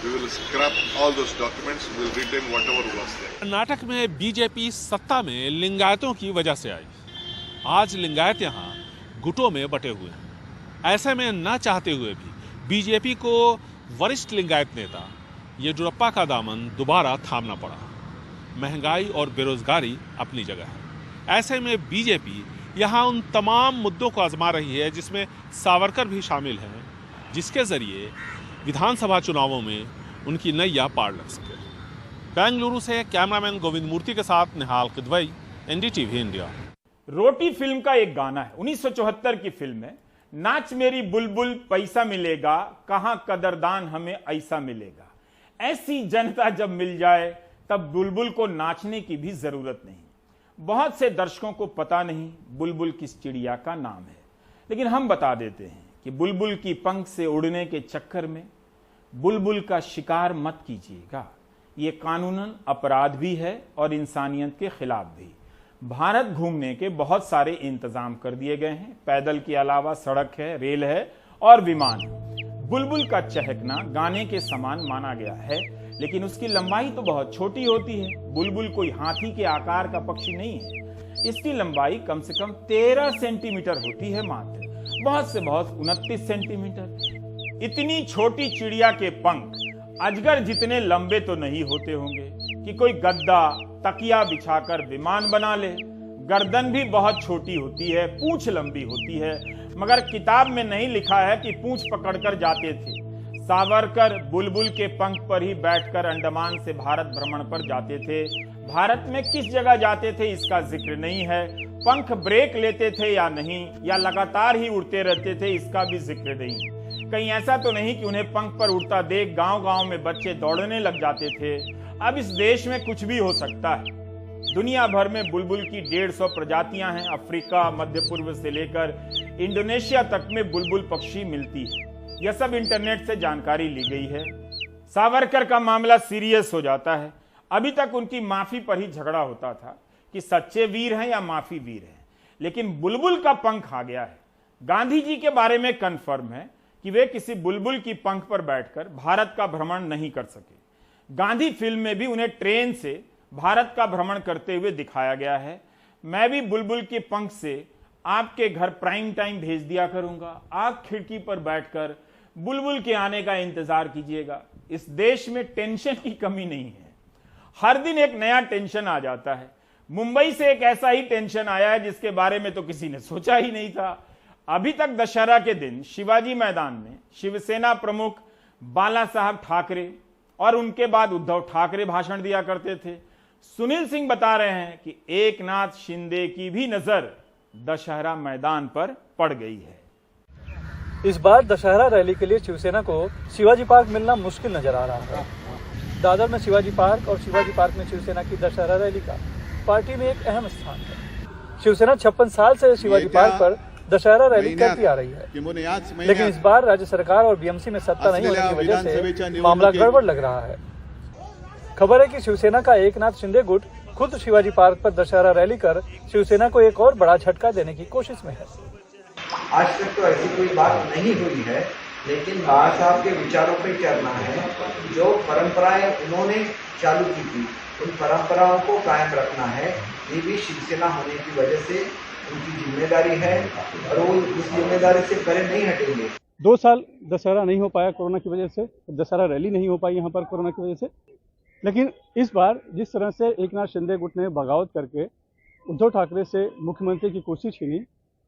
[SPEAKER 9] We will scrap all those documents. We will retain whatever was there.
[SPEAKER 8] Karnataka में बीजेपी सत्ता में लिंगायतों की वजह से आई। आज लिंगायत यहाँ गुटों में बटे हुए हैं। ऐसे में न चाहते हुए भी बीजेपी को वरिष्ठ लिंगायत नेता येदियुरप्पा का दामन दोबारा थामना पड़ा। महंगाई और बेरोजगारी अपनी जगह है। ऐसे में बीजेपी यहाँ उन तमाम मुद्दों को आजमा रही है जिसमें सावरकर भी शामिल हैं, जिसके जरिए विधानसभा चुनावों में उनकी नैया पार लग सके। बेंगलुरु से कैमरामैन गोविंद मूर्ति के साथ निहाल किदवई, एनडीटीवी इंडिया।
[SPEAKER 1] रोटी फिल्म का एक गाना है, 1974 की फिल्म है। नाच मेरी बुलबुल पैसा मिलेगा, कहां कदरदान हमें ऐसा मिलेगा। ऐसी जनता जब मिल जाए तब बुलबुल को नाचने की भी जरूरत नहीं। बहुत से दर्शकों को पता नहीं बुलबुल किस चिड़िया का नाम है, लेकिन हम बता देते हैं कि बुलबुल की पंख से उड़ने के चक्कर में बुलबुल का शिकार मत कीजिएगा। ये कानूनन अपराध भी है और इंसानियत के खिलाफ भी। भारत घूमने के बहुत सारे इंतजाम कर दिए गए हैं। पैदल के अलावा सड़क है, रेल है और विमान। बुलबुल का चहकना गाने के समान माना गया है, लेकिन उसकी लंबाई तो बहुत छोटी होती है। बुलबुल कोई हाथी के आकार का पक्षी नहीं है। इसकी लंबाई कम से कम 13 सेंटीमीटर होती है मात्र, बहुत से बहुत 29 सेंटीमीटर। इतनी छोटी चिड़िया के पंख अजगर जितने लंबे तो नहीं होते होंगे कि कोई गद्दा तकिया बिछाकर विमान बना ले। गर्दन भी बहुत छोटी होती है, पूंछ लंबी होती है, मगर किताब में नहीं लिखा है कि पूंछ पकड़कर जाते थे। सावरकर बुलबुल के पंख पर ही बैठकर अंडमान से भारत भ्रमण पर जाते थे। भारत में किस जगह जाते थे इसका जिक्र नहीं है। पंख ब्रेक लेते थे या नहीं, या लगातार ही उड़ते रहते थे, इसका भी जिक्र नहीं। कहीं ऐसा तो नहीं कि उन्हें पंख पर उड़ता देख गांव-गांव में बच्चे दौड़ने लग जाते थे। अब इस देश में कुछ भी हो सकता है। दुनिया भर में बुलबुल की 150 प्रजातियां हैं। अफ्रीका, मध्य पूर्व से लेकर इंडोनेशिया तक में बुलबुल पक्षी मिलती है। यह सब इंटरनेट से जानकारी ली गई है। सावरकर का मामला सीरियस हो जाता है। अभी तक उनकी माफी पर ही झगड़ा होता था कि सच्चे वीर हैं या माफी वीर हैं, लेकिन बुलबुल का पंख आ गया है। गांधी जी के बारे में कन्फर्म है कि वे किसी बुलबुल की पंख पर बैठकर भारत का भ्रमण नहीं कर सके। गांधी फिल्म में भी उन्हें ट्रेन से भारत का भ्रमण करते हुए दिखाया गया है। मैं भी बुलबुल के पंख से आपके घर प्राइम टाइम भेज दिया करूंगा। आप खिड़की पर बैठकर बुलबुल के आने का इंतजार कीजिएगा। इस देश में टेंशन की कमी नहीं है। हर दिन एक नया टेंशन आ जाता है। मुंबई से एक ऐसा ही टेंशन आया है जिसके बारे में तो किसी ने सोचा ही नहीं था। अभी तक दशहरा के दिन शिवाजी मैदान में शिवसेना प्रमुख बाला साहब ठाकरे और उनके बाद उद्धव ठाकरे भाषण दिया करते थे। सुनील सिंह बता रहे हैं कि एकनाथ शिंदे की भी नजर दशहरा मैदान पर पड़ गई है।
[SPEAKER 10] इस बार दशहरा रैली के लिए शिवसेना को शिवाजी पार्क मिलना मुश्किल नजर आ रहा है। दादर में शिवाजी पार्क और शिवाजी पार्क में शिवसेना की दशहरा रैली का पार्टी में एक अहम स्थान है। शिवसेना 56 साल से शिवाजी पार्क पर दशहरा रैली करती आ रही है, लेकिन इस बार राज्य सरकार और बीएमसी में सत्ता नहीं होने की वजह से मामला गड़बड़ लग रहा है। खबर है कि शिवसेना का एकनाथ शिंदे गुट खुद शिवाजी पार्क पर दशहरा रैली कर शिवसेना को एक और बड़ा झटका देने की कोशिश में है।
[SPEAKER 11] आज तक तो ऐसी कोई बात नहीं हुई है, लेकिन बाबा साहब के विचारों पे चलना है। जो परंपराएं उन्होंने चालू की थी, उन परंपराओं को कायम रखना है। ये भी शिवसेना होने की वजह से उनकी जिम्मेदारी है और वो उस जिम्मेदारी से परे नहीं हटेंगे।
[SPEAKER 2] 2 साल दशहरा नहीं हो पाया कोरोना की वजह से, दशहरा रैली नहीं हो पाई यहाँ पर कोरोना की वजह से। लेकिन इस बार जिस तरह से एकनाथ शिंदे गुट ने बगावत करके उद्धव ठाकरे से मुख्यमंत्री की कुर्सी छीनी,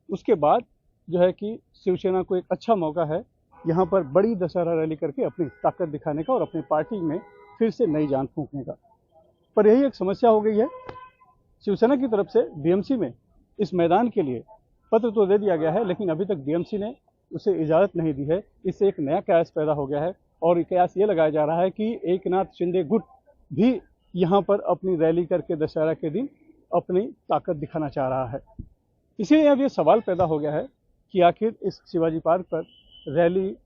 [SPEAKER 2] उसके बाद जो है कि शिवसेना को एक अच्छा मौका है यहाँ पर बड़ी दशहरा रैली करके अपनी ताकत दिखाने का और अपनी पार्टी में फिर से नई जान फूंकने का। पर यही एक समस्या हो गई है। शिवसेना की तरफ से बीएमसी में इस मैदान के लिए पत्र तो दे दिया गया है, लेकिन अभी तक बीएमसी ने उसे इजाज़त नहीं दी है। इससे एक नया कयास पैदा हो गया है और कयास ये लगाया जा रहा है कि एकनाथ शिंदे गुट भी यहाँ पर अपनी रैली करके दशहरा के दिन अपनी ताकत दिखाना चाह रहा है। इसीलिए अब ये सवाल पैदा हो गया है कि आखिर इस शिवाजी पार्क पर रैली,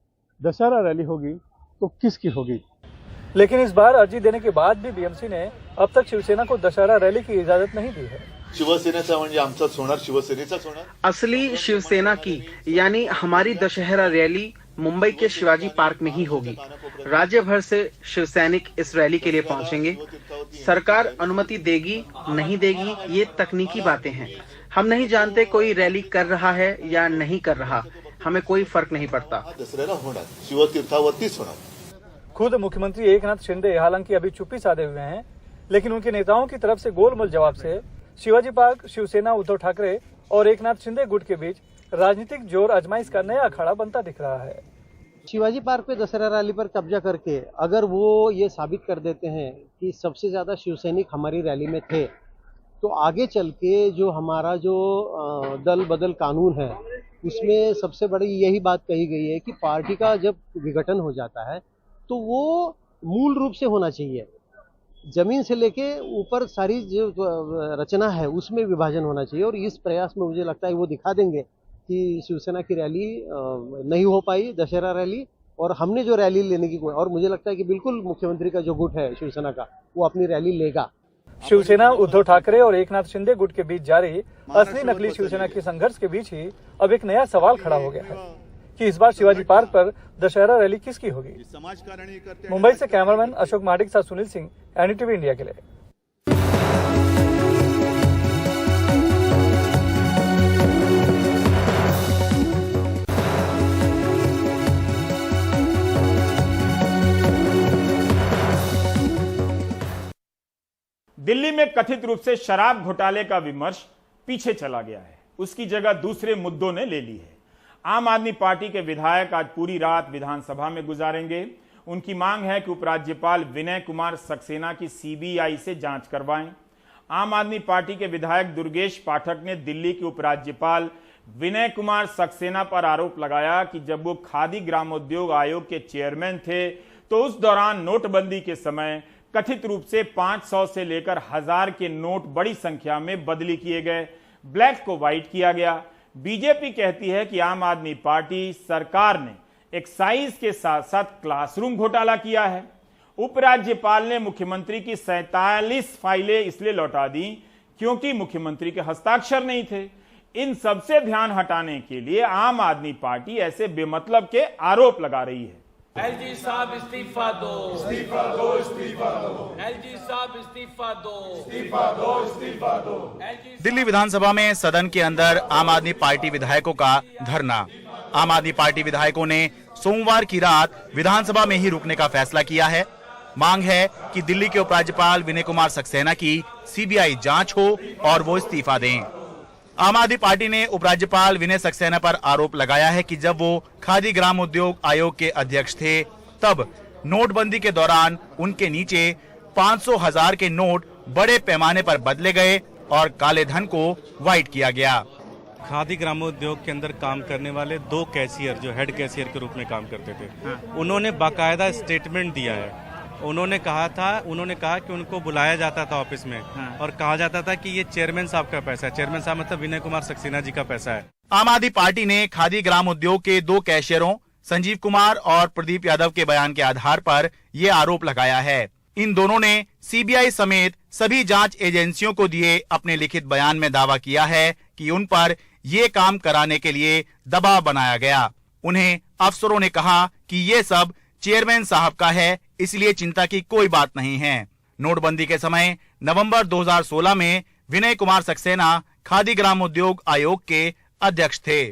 [SPEAKER 2] दशहरा रैली होगी तो किसकी होगी।
[SPEAKER 10] लेकिन इस बार अर्जी देने के बाद भी बीएमसी ने अब तक शिवसेना को दशहरा रैली की इजाजत नहीं दी है।
[SPEAKER 9] शिवसेनेचा म्हणजे आमचाच होणार, शिवसेनेचाच होणार।
[SPEAKER 4] असली शिवसेना की यानी हमारी दशहरा रैली मुंबई के शिवाजी पार्क में ही होगी। राज्य भर से शिवसैनिक इस रैली के लिए पहुंचेंगे। सरकार अनुमति देगी नहीं देगी ये तकनीकी बातें हैं। हम नहीं जानते कोई रैली कर रहा है या नहीं कर रहा, हमें कोई फर्क नहीं पड़ता।
[SPEAKER 9] दसऱ्याला होणार, शिवतीर्थावरतीच होणार।
[SPEAKER 10] खुद मुख्यमंत्री एकनाथ शिंदे हालांकि अभी चुप्पी साधे हुए हैं, लेकिन उनके नेताओं की तरफ से गोलमोल जवाब से शिवाजी पार्क, शिवसेना, उद्धव ठाकरे और एकनाथ शिंदे गुट के बीच राजनीतिक जोर आजमाइश का नया अखाड़ा बनता दिख रहा है।
[SPEAKER 12] शिवाजी पार्क पे दशहरा रैली पर कब्जा करके अगर वो ये साबित कर देते हैं कि सबसे ज्यादा शिवसैनिक हमारी रैली में थे, तो आगे चल के जो हमारा जो दल बदल कानून है उसमें सबसे बड़ी यही बात कही गई है कि पार्टी का जब विघटन हो जाता है तो वो मूल रूप से होना चाहिए। जमीन से लेके ऊपर सारी जो रचना है उसमें विभाजन होना चाहिए। और इस प्रयास में मुझे लगता है वो दिखा देंगे कि शिवसेना की रैली नहीं हो पाई, दशहरा रैली, और हमने जो रैली लेने की, और मुझे लगता है कि बिल्कुल मुख्यमंत्री का जो गुट है शिवसेना का, वो अपनी रैली लेगा।
[SPEAKER 10] शिवसेना, उद्धव ठाकरे और एकनाथ शिंदे गुट के बीच जारी असली नकली शिवसेना के संघर्ष के बीच ही अब एक नया सवाल खड़ा हो गया है कि इस बार शिवाजी पार्क पर दशहरा रैली किसकी होगी। मुंबई से कैमरामैन अशोक माडिक साथ सुनील सिंह, एनडीटीवी इंडिया के लिए।
[SPEAKER 1] दिल्ली में कथित रूप से शराब घोटाले का विमर्श पीछे चला गया है, उसकी जगह दूसरे मुद्दों ने ले ली है। आम आदमी पार्टी के विधायक आज पूरी रात विधानसभा में गुजारेंगे। उनकी मांग है कि उपराज्यपाल विनय कुमार सक्सेना की सीबीआई से जांच करवाएं। आम आदमी पार्टी के विधायक दुर्गेश पाठक ने दिल्ली के उपराज्यपाल विनय कुमार सक्सेना पर आरोप लगाया कि जब वो खादी ग्रामोद्योग आयोग के चेयरमैन थे तो उस दौरान नोटबंदी के समय कथित रूप से 500 से लेकर 1000 के नोट बड़ी संख्या में बदली किए गए, ब्लैक को व्हाइट किया गया। बीजेपी कहती है कि आम आदमी पार्टी सरकार ने एक्साइज के साथ साथ क्लासरूम घोटाला किया है। उपराज्यपाल ने मुख्यमंत्री की 47 फाइलें इसलिए लौटा दी क्योंकि मुख्यमंत्री के हस्ताक्षर नहीं थे। इन सबसे ध्यान हटाने के लिए आम आदमी पार्टी ऐसे बेमतलब के आरोप लगा रही है।
[SPEAKER 13] एलजी साहब इस्तीफा दो, इस्तीफा दो, इस्तीफा दो। एलजी साहब इस्तीफा दो, इस्तीफा दो, इस्तीफा दो।
[SPEAKER 14] दिल्ली विधानसभा में सदन के अंदर आम आदमी पार्टी विधायकों का धरना। आम आदमी पार्टी विधायकों ने सोमवार की रात विधानसभा में ही रुकने का फैसला किया है। मांग है कि दिल्ली के उपराज्यपाल विनय कुमार सक्सेना की सीबीआई जांच हो और वो इस्तीफा दें। आम आदमी पार्टी ने उपराज्यपाल विनय सक्सेना पर आरोप लगाया है कि जब वो खादी ग्राम उद्योग आयोग के अध्यक्ष थे तब नोटबंदी के दौरान उनके नीचे 500,000 के नोट बड़े पैमाने पर बदले गए और काले धन को व्हाइट किया गया।
[SPEAKER 15] खादी ग्रामोद्योग के अंदर काम करने वाले 2 कैशियर जो हेड कैशियर के रूप में काम करते थे, उन्होंने बाकायदा स्टेटमेंट दिया है। उन्होंने कहा कि उनको बुलाया जाता था ऑफिस में और कहा जाता था कि ये चेयरमैन साहब का पैसा है। चेयरमैन साहब मतलब विनय कुमार सक्सेना जी का पैसा है।
[SPEAKER 14] आम आदमी पार्टी ने खादी ग्राम उद्योग के 2 कैशियरों संजीव कुमार और प्रदीप यादव के बयान के आधार पर ये आरोप लगाया है। इन दोनों ने सीबीआई समेत सभी जांच एजेंसियों को दिए अपने लिखित बयान में दावा किया है कि उन पर ये काम कराने के लिए दबाव बनाया गया। उन्हें अफसरों ने कहा कि ये सब चेयरमैन साहब का है, इसलिए चिंता की कोई बात नहीं है। नोटबंदी के समय नवंबर 2016 में विनय कुमार सक्सेना खादी ग्राम उद्योग आयोग के अध्यक्ष थे।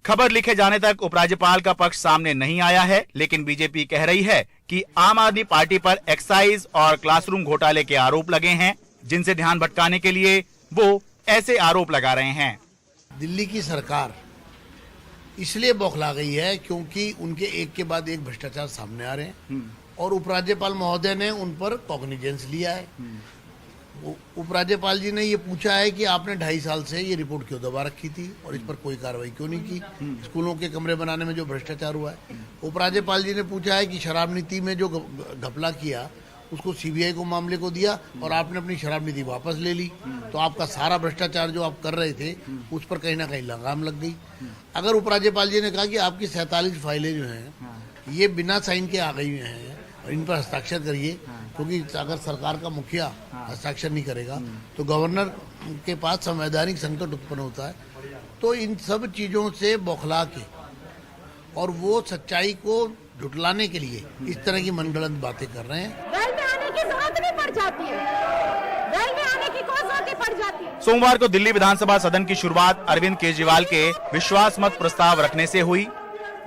[SPEAKER 14] खबर लिखे जाने तक उपराज्यपाल का पक्ष सामने नहीं आया है, लेकिन बीजेपी कह रही है कि आम आदमी पार्टी पर एक्साइज और क्लासरूम घोटाले के आरोप लगे हैं, जिनसे ध्यान भटकाने के लिए वो ऐसे आरोप लगा रहे हैं।
[SPEAKER 16] दिल्ली की सरकार इसलिए बौखला गई है क्योंकि उनके एक के बाद एक भ्रष्टाचार सामने आ रहे हैं और उपराज्यपाल महोदय ने उन पर कॉग्निजेंस लिया है। उपराज्यपाल जी ने ये पूछा है कि आपने 2.5 साल से ये रिपोर्ट क्यों दबा रखी थी और इस पर कोई कार्रवाई क्यों नहीं की। स्कूलों के कमरे बनाने में जो भ्रष्टाचार हुआ है। उपराज्यपाल जी ने पूछा है कि शराब नीति में जो घपला किया उसको सीबीआई को मामले को दिया और आपने अपनी शराब नीति वापस ले ली, तो आपका सारा भ्रष्टाचार जो आप कर रहे थे उस पर कहीं ना कहीं लगाम लग गई। अगर उपराज्यपाल जी ने कहा कि आपकी 47 फाइलें जो हैं ये बिना साइन के आ गई हैं और इन पर हस्ताक्षर करिए, क्योंकि अगर सरकार का मुखिया हस्ताक्षर नहीं करेगा तो गवर्नर के पास संवैधानिक संकट उत्पन्न होता है। तो इन सब चीज़ों से बौखला के और वो सच्चाई को झुटलाने के लिए इस तरह की मनगढ़ंत बातें कर रहे हैं।
[SPEAKER 17] वेल में आने की जरूरत नहीं पड़ जाती है, वेल में आने की कोई जरूरत नहीं पड़ जाती है।
[SPEAKER 14] सोमवार को दिल्ली विधानसभा सदन की शुरुआत अरविंद केजरीवाल के विश्वास मत प्रस्ताव रखने से हुई,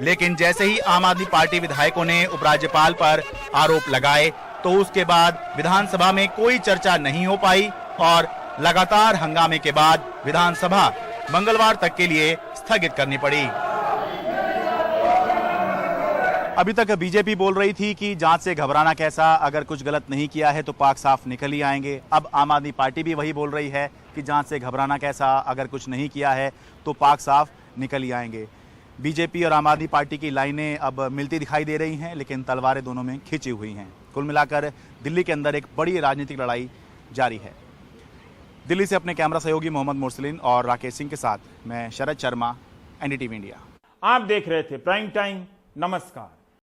[SPEAKER 14] लेकिन जैसे ही आम आदमी पार्टी विधायकों ने उपराज्यपाल पर आरोप लगाए तो उसके बाद विधानसभा में कोई चर्चा नहीं हो पाई और लगातार हंगामे के बाद विधानसभा मंगलवार तक के लिए स्थगित करनी पड़ी। अभी तक बीजेपी बोल रही थी कि जांच से घबराना कैसा, अगर कुछ गलत नहीं किया है तो पाक साफ निकल ही आएंगे। अब आम आदमी पार्टी भी वही बोल रही है कि जांच से घबराना कैसा, अगर कुछ नहीं किया है तो पाक साफ निकल ही आएंगे। बीजेपी और आम आदमी पार्टी की लाइनें अब मिलती दिखाई दे रही हैं, लेकिन तलवारें दोनों में खिंची हुई हैं। कुल मिलाकर दिल्ली के अंदर एक बड़ी राजनीतिक लड़ाई जारी है। दिल्ली से अपने कैमरा सहयोगी मोहम्मद मुरसलिन और राकेश सिंह के साथ मैं शरद शर्मा, एनडीटीवी इंडिया।
[SPEAKER 1] आप देख रहे थे प्राइम टाइम। नमस्कार।